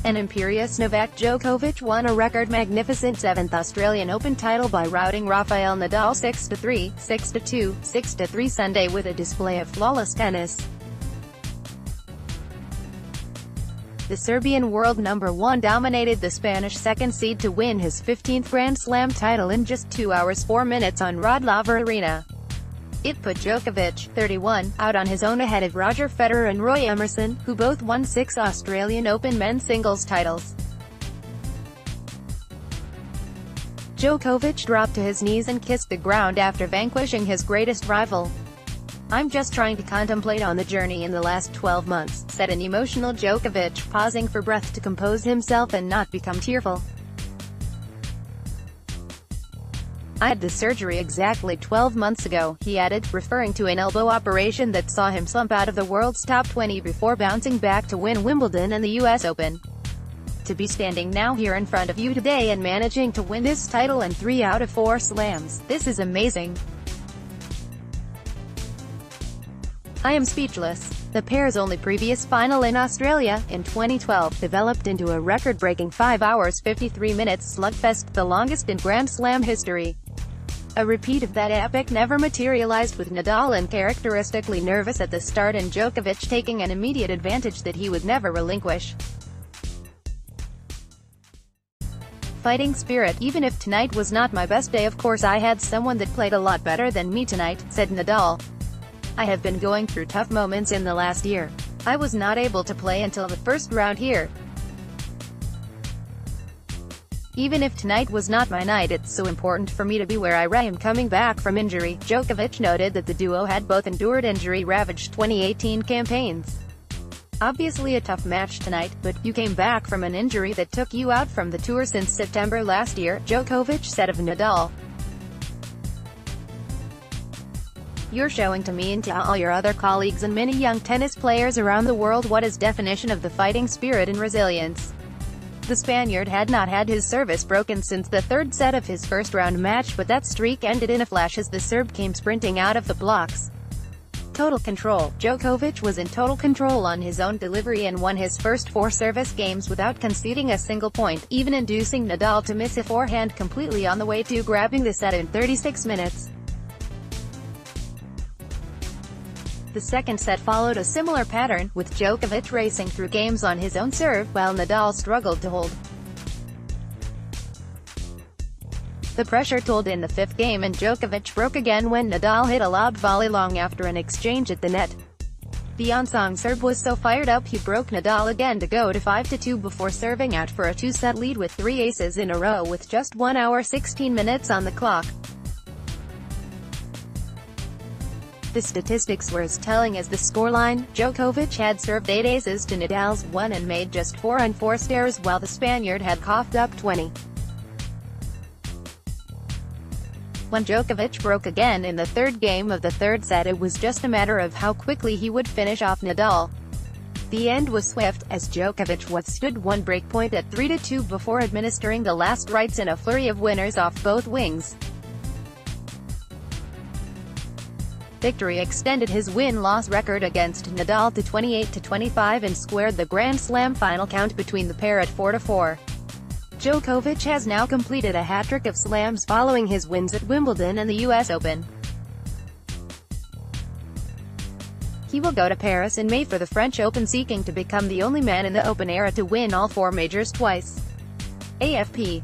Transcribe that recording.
and imperious Novak Djokovic won a record magnificent 7th Australian Open title by routing Rafael Nadal 6-3, 6-2, 6-3 Sunday with a display of flawless tennis. The Serbian world number 1 dominated the Spanish second seed to win his 15th Grand Slam title in just 2 hours 4 minutes on Rod Laver Arena. It put Djokovic, 31, out on his own ahead of Roger Federer and Roy Emerson, who both won 6 Australian Open men's singles titles. Djokovic dropped to his knees and kissed the ground after vanquishing his greatest rival. "I'm just trying to contemplate on the journey in the last 12 months," said an emotional Djokovic, pausing for breath to compose himself and not become tearful. "I had the surgery exactly 12 months ago," he added, referring to an elbow operation that saw him slump out of the world's top 20 before bouncing back to win Wimbledon and the US Open. "To be standing now here in front of you today and managing to win this title in 3 out of 4 slams, this is amazing. I am speechless." The pair's only previous final in Australia, in 2012, developed into a record-breaking 5 hours 53 minutes slugfest, the longest in Grand Slam history. A repeat of that epic never materialized, with Nadal uncharacteristically nervous at the start and Djokovic taking an immediate advantage that he would never relinquish. Fighting spirit. "Even if tonight was not my best day, of course I had someone that played a lot better than me tonight," said Nadal. "I have been going through tough moments in the last year. I was not able to play until the first round here. Even if tonight was not my night, it's so important for me to be where I am coming back from injury." Djokovic noted that the duo had both endured injury-ravaged 2018 campaigns. "Obviously a tough match tonight, but you came back from an injury that took you out from the tour since September last year," Djokovic said of Nadal. "You're showing to me and to all your other colleagues and many young tennis players around the world what is definition of the fighting spirit and resilience." The Spaniard had not had his service broken since the third set of his first-round match, but that streak ended in a flash as the Serb came sprinting out of the blocks. Total control. Djokovic was in total control on his own delivery and won his first 4 service games without conceding a single point, even inducing Nadal to miss a forehand completely on the way to grabbing the set in 36 minutes. The second set followed a similar pattern, with Djokovic racing through games on his own serve, while Nadal struggled to hold. The pressure told in the 5th game and Djokovic broke again when Nadal hit a lob volley long after an exchange at the net. The unsung Serb was so fired up he broke Nadal again to go to 5-2 before serving out for a 2-set lead with 3 aces in a row with just 1 hour 16 minutes on the clock. The statistics were as telling as the scoreline. Djokovic had served 8 aces to Nadal's 1 and made just 4 unforced errors, while the Spaniard had coughed up 20. When Djokovic broke again in the 3rd game of the 3rd set, it was just a matter of how quickly he would finish off Nadal. The end was swift, as Djokovic withstood one breakpoint at 3-2 before administering the last rites in a flurry of winners off both wings. Victory extended his win-loss record against Nadal to 28-25 and squared the Grand Slam final count between the pair at 4-4. Djokovic has now completed a hat-trick of slams following his wins at Wimbledon and the US Open. He will go to Paris in May for the French Open, seeking to become the only man in the Open era to win all 4 majors twice. AFP